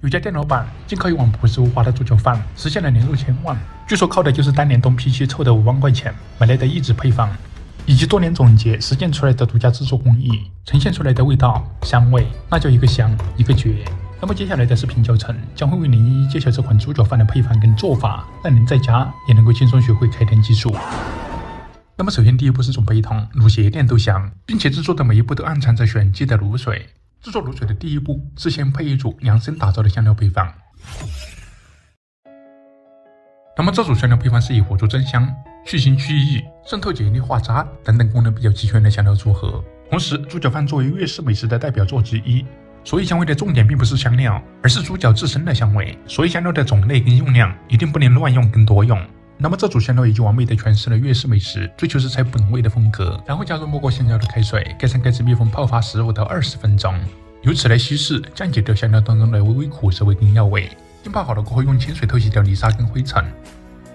有家店老板仅靠1碗朴实无华的猪脚饭，实现了年入千万。据说靠的就是当年东皮西凑的5万块钱买来的一支配方，以及多年总结实践出来的独家制作工艺，呈现出来的味道、香味，那叫一个香，一个绝。那么接下来的视频教程将会为您一一揭晓这款猪脚饭的配方跟做法，让您在家也能够轻松学会开店技术。那么首先第一步是准备一桶卤鞋垫豆香，并且制作的每一步都暗藏着玄机的卤水。制作卤水的第一步是先配一组量身打造的香料配方。那么这组香料配方是以辅助增香、去腥去异、渗透解腻化渣等等功能比较齐全的香料组合。同时，猪脚饭作为粤式美食的代表作之一，所以香味的重点并不是香料，而是猪脚自身的香味。所以香料的种类跟用量一定不能乱用跟多用。那么这组香料已经完美的诠释了粤式美食追求食材本味的风格。然后加入没过香料的开水，盖上盖子密封泡发15到20分钟，由此来稀释，降解掉香料当中的微微苦涩味跟药味。浸泡好了过后，用清水透洗掉泥沙跟灰尘，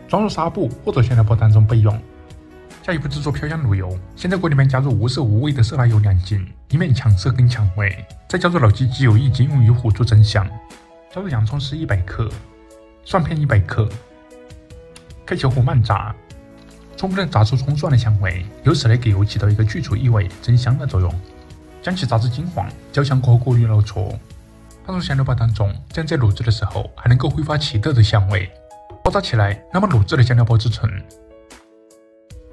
装入纱布或者香料包当中备用。下一步制作飘香卤油，先在锅里面加入无色无味的色拉油2斤，以免抢色跟抢味。再加入老鸡鸡油1斤，用于辅助增香。加入洋葱丝100克，蒜片100克。开小火慢炸，充分的炸出葱蒜的香味，由此来给油起到一个去除异味、增香的作用。将其炸至金黄，焦香过后过滤捞出，放入香料包当中，这样在卤制的时候还能够挥发奇特的香味。爆炸起来，那么卤制的香料包制成。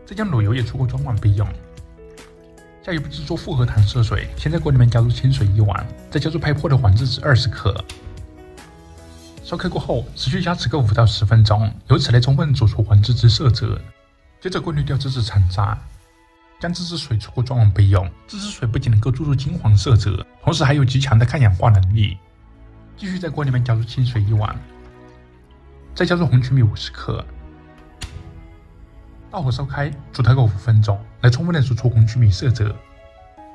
再将卤油也出锅装碗备用。下一步制作复合糖色水，先在锅里面加入清水1碗，再加入拍破的黄栀子20克。烧开过后，持续加持个5到10分钟，由此来充分煮出黄栀子色泽。接着过滤掉栀子残渣，将栀子水出锅装碗备用。栀子水不仅能够注入金黄色泽，同时还有极强的抗氧化能力。继续在锅里面加入清水1碗，再加入红曲米50克，大火烧开，煮它个5分钟，来充分的煮出红曲米色泽。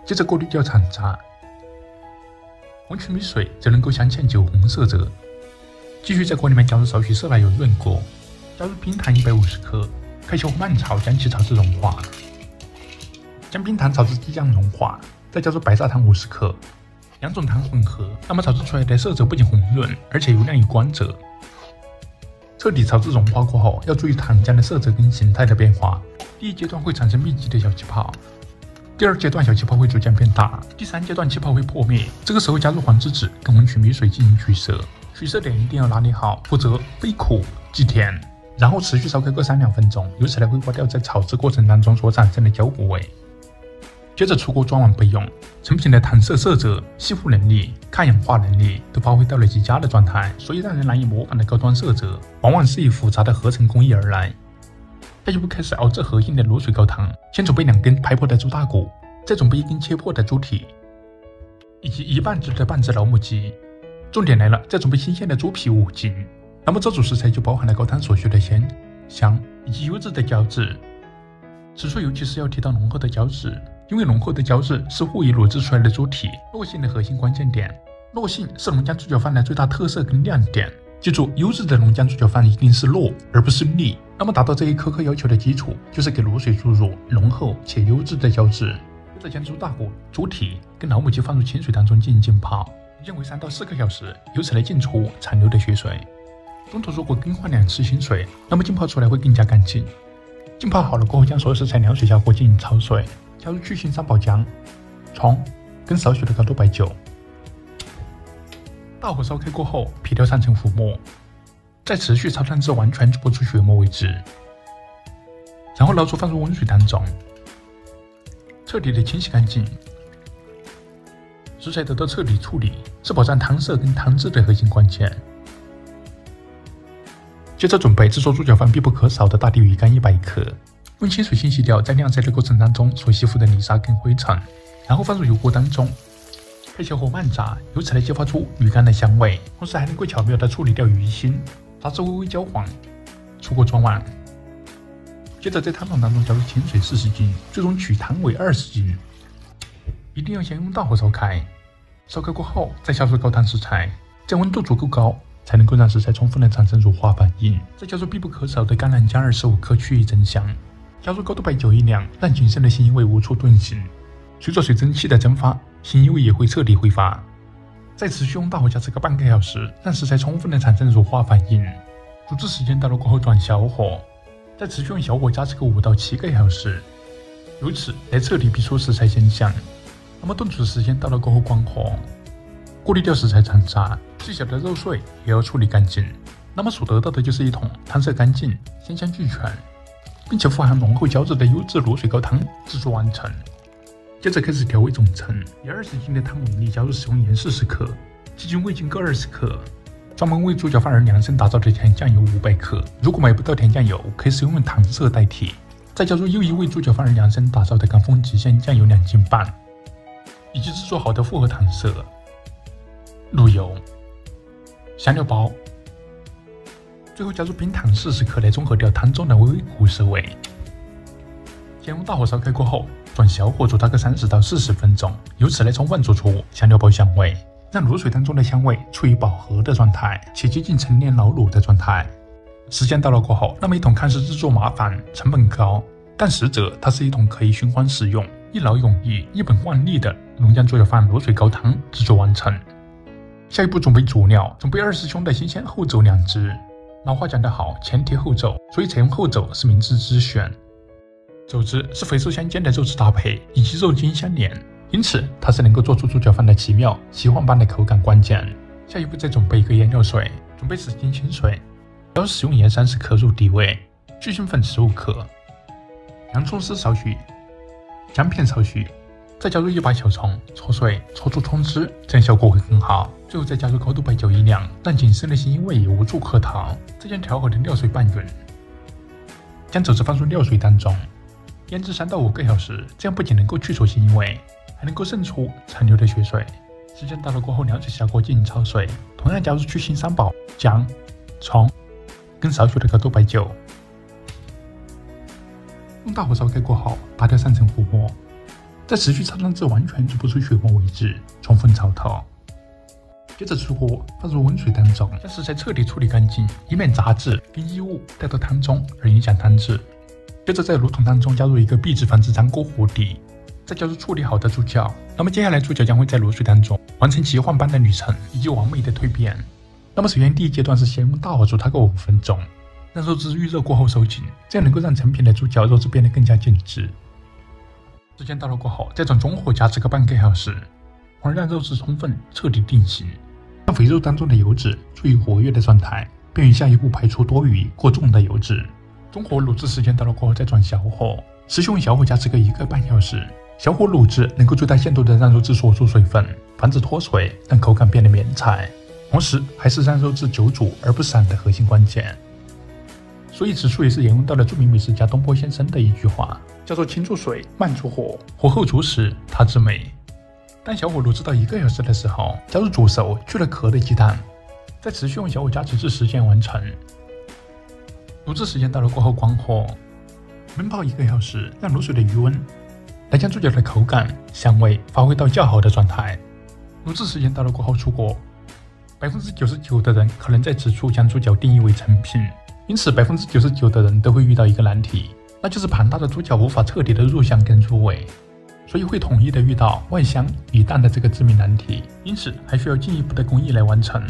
接着过滤掉残渣，红曲米水则能够镶嵌酒红色泽。继续在锅里面加入少许色拉油润锅，加入冰糖150克，开小火慢炒，将其炒至融化。将冰糖炒至即将融化，再加入白砂糖50克，两种糖混合，那么炒制出来的色泽不仅红润，而且油亮有光泽。彻底炒至融化过后，要注意糖浆的色泽跟形态的变化。第一阶段会产生密集的小气泡，第二阶段小气泡会逐渐变大，第3阶段气泡会破灭。这个时候加入黄栀子跟红曲米水进行取色。取色点一定要拿捏好，否则非苦即甜。然后持续烧开个3-2分钟，由此来挥发掉在炒制过程当中所产生的焦糊味。接着出锅装碗备用。成品的弹色色泽、吸附能力、抗氧化能力都发挥到了极佳的状态，所以让人难以模仿的高端色泽，往往是以复杂的合成工艺而来。下一步开始熬制核心的卤水高汤，先准备2根拍破的猪大骨，再准备1根切破的猪蹄，以及1半只的半只老母鸡。重点来了，再准备新鲜的猪皮5斤。那么这组食材就包含了高汤所需的鲜、香以及优质的胶质。此处尤其是要提到浓厚的胶质，因为浓厚的胶质是护以卤制出来的猪蹄糯性的核心关键点。糯性是浓浆猪脚饭的最大特色跟亮点。记住，优质的浓浆猪脚饭一定是糯，而不是腻。那么达到这一苛刻要求的基础，就是给卤水注入浓厚且优质的胶质。接着将猪大骨、猪蹄跟老母鸡放入清水当中进行浸泡，时间为3到4个小时，由此来浸出残留的血水。中途如果更换2次新水，那么浸泡出来会更加干净。浸泡好了过后，将所有食材凉水下锅进行焯水，加入去腥三宝浆、葱跟少许的高度白酒。大火烧开过后，撇掉3层浮沫，再持续焯烫至完全剥出血沫为止。然后捞出放入温水当中，彻底的清洗干净。食材得到彻底处理，是保障汤色跟汤质的核心关键。接着准备制作猪脚饭必不可少的大地鱼干100克，用清水清洗掉在晾晒的过程当中所吸附的泥沙跟灰尘，然后放入油锅当中，开小火慢炸，由此来激发出鱼干的香味，同时还能够巧妙的处理掉鱼腥，炸至微微焦黄，出锅装碗。接着在汤桶当中加入清水40斤，最终取汤为20斤。一定要先用大火烧开，烧开过后再下入高汤食材，这样温度足够高，才能够让食材充分的产生乳化反应。再加入必不可少的橄榄浆25克去异增香，加入高度白酒1两，让仅剩的腥味无处遁形。随着水蒸气的蒸发，腥味也会彻底挥发。再持续用大火加这个半个小时，让食材充分的产生乳化反应。煮制时间到了过后转小火，再持续用小火加这个5到7个小时，由此来彻底逼出食材鲜香。那么炖煮时间到了过后关火，过滤掉食材残渣，细小的肉碎也要处理干净。那么所得到的就是一桶汤色干净、鲜香俱全，并且富含浓厚胶质的优质卤水高汤制作完成。接着开始调味总成，以20斤的汤为例，加入使用盐40克，鸡精、味精各20克，专门为猪脚饭而量身打造的甜酱油500克。如果买不到甜酱油，可以使用糖色代替。再加入又一为猪脚饭而量身打造的港风极鲜酱油2斤半，以及制作好的复合糖色、卤油、香料包。最后加入冰糖40克来中和掉汤中的微微苦涩味。先用大火烧开过后，转小火煮大概30到40分钟，由此来充分煮出香料包香味，让卤水当中的香味处于饱和的状态，且接近陈年老卤的状态。时间到了过后，那么一桶看似制作麻烦、成本高，但实则它是一桶可以循环使用、一劳永逸、一本万利的浓酱猪脚饭卤水高汤制作完成。下一步准备佐料，准备20兄的新鲜厚肘2只。老话讲得好，前提后肘，所以采用厚肘是明智之选。肘子是肥瘦相间的肉质搭配，以及肉筋相连，因此它是能够做出猪脚饭的奇妙奇幻般的口感关键。下一步再准备一个腌料水，准备10斤清水，要使用盐30克入底味，去腥粉15克，洋葱丝少许，姜片少许，再加入1把小葱，搓碎搓出葱汁，这样效果会更好。最后再加入高度白酒1两，让仅剩的腥味也无处可逃。再将调好的料水拌匀，将肘子放入料水当中，腌制3到5个小时，这样不仅能够去除腥味，还能够渗出残留的血水。时间到了过后，凉水下锅进行焯水，同样加入去腥3宝、姜、葱跟少许的高度白酒。用大火烧开过后，拔掉3层糊沫，再持续焯烫至完全煮不出血沫为止，充分焯透。接着出锅，放入温水当中，将食材彻底处理干净，以免杂质跟异物带到汤中而影响汤质。接着在卤桶当中加入一个壁纸，防止粘锅糊底，再加入处理好的猪脚。那么接下来猪脚将会在卤水当中完成奇幻般的旅程以及完美的蜕变。那么首先第一阶段是先用大火煮它个5分钟，让肉质预热过后收紧，这样能够让成品的猪脚肉质变得更加紧致。时间到了过后，再转中火加制个半个小时，从而让肉质充分彻底定型，让肥肉当中的油脂处于活跃的状态，便于下一步排出多余过重的油脂。中火卤制时间到了过后，再转小火，持续用小火加制个1个半小时。小火卤制能够最大限度的让肉质锁住水分，防止脱水，让口感变得绵柴，同时还是让肉质久煮而不散的核心关键。所以此处也是沿用到了著名美食家东坡先生的一句话，叫做轻煮水，慢煮火，火候煮时它之美。当小火卤制到1个小时的时候，加入煮熟去了壳的鸡蛋，再持续用小火加持至时间完成。卤制时间到了过后关火，焖泡1个小时，让卤水的余温来将猪脚的口感、香味发挥到较好的状态。卤制时间到了过后出锅，99%的人可能在此处将猪脚定义为成品，因此99%的人都会遇到一个难题，那就是庞大的猪脚无法彻底的入香跟入味，所以会统一的遇到外香里淡的这个致命难题，因此还需要进一步的工艺来完成。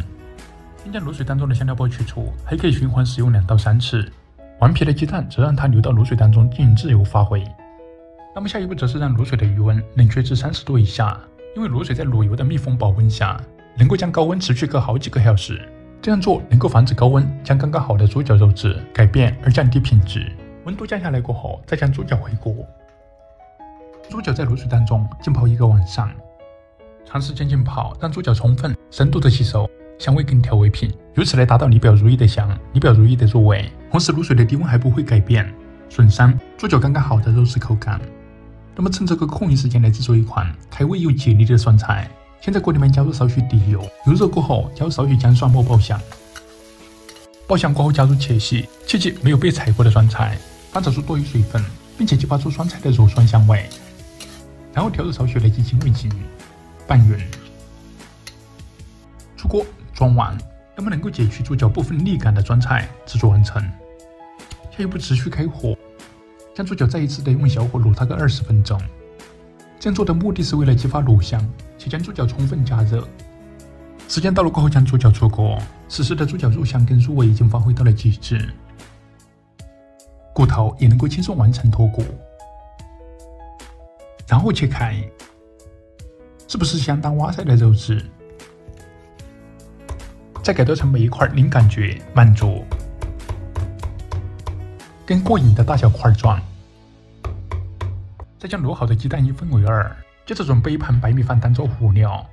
先将卤水当中的香料包取出，还可以循环使用2到3次。完皮的鸡蛋则让它流到卤水当中进行自由发挥。那么下一步则是让卤水的余温冷却至30度以下，因为卤水在卤油的密封保温下，能够将高温持续个好几个小时。这样做能够防止高温将刚刚好的猪脚肉质改变而降低品质。温度降下来过后，再将猪脚回锅。猪脚在卤水当中浸泡1个晚上，长时间浸泡让猪脚充分深度的吸收香味跟调味品，由此来达到里表如一的香，里表如一的入味。同时卤水的低温还不会改变损伤猪脚刚刚好的肉质口感。那么趁这个空余时间来制作一款开胃又解腻的酸菜。先在锅里面加入少许底油，油热过后加入少许姜蒜末爆香。爆香过后加入切细，切记没有被踩过的酸菜，翻炒出多余水分，并且激发出酸菜的乳酸香味。然后调入少许的鸡精味精，拌匀。出锅装碗，那么能够解去猪脚部分腻感的酸菜制作完成。下一步持续开火，将猪脚再一次的用小火卤它个20分钟。这样做的目的是为了激发卤香，且将猪脚充分加热。时间到了过后，将猪脚出锅，此时的猪脚肉香跟入味已经发挥到了极致，骨头也能够轻松完成脱骨。然后切开，是不是相当哇塞的肉质？再改造成每一块零感觉、满足跟过瘾的大小块状。再将卤好的鸡蛋一分为二，接着准备一盘白米饭当做辅料，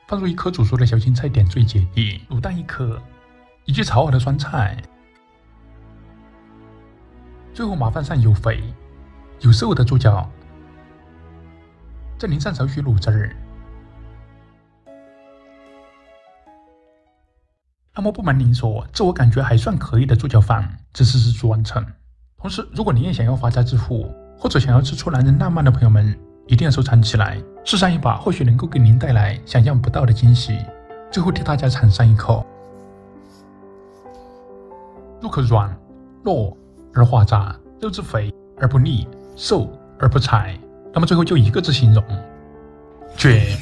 放入1颗煮熟的小青菜点缀结底，卤蛋1颗，以及炒好的酸菜。最后麻烦上有肥有瘦的猪脚，再淋上少许卤汁儿。那么不瞒您说，这我感觉还算可以的猪脚饭，只是食足完成。同时，如果您也想要发家致富，或者想要吃出男人浪漫的朋友们，一定要收藏起来，试上一把，或许能够给您带来想象不到的惊喜。最后替大家尝上一口，入口软糯而化渣，肉质肥而不腻，瘦而不柴。那么最后就一个字形容：绝。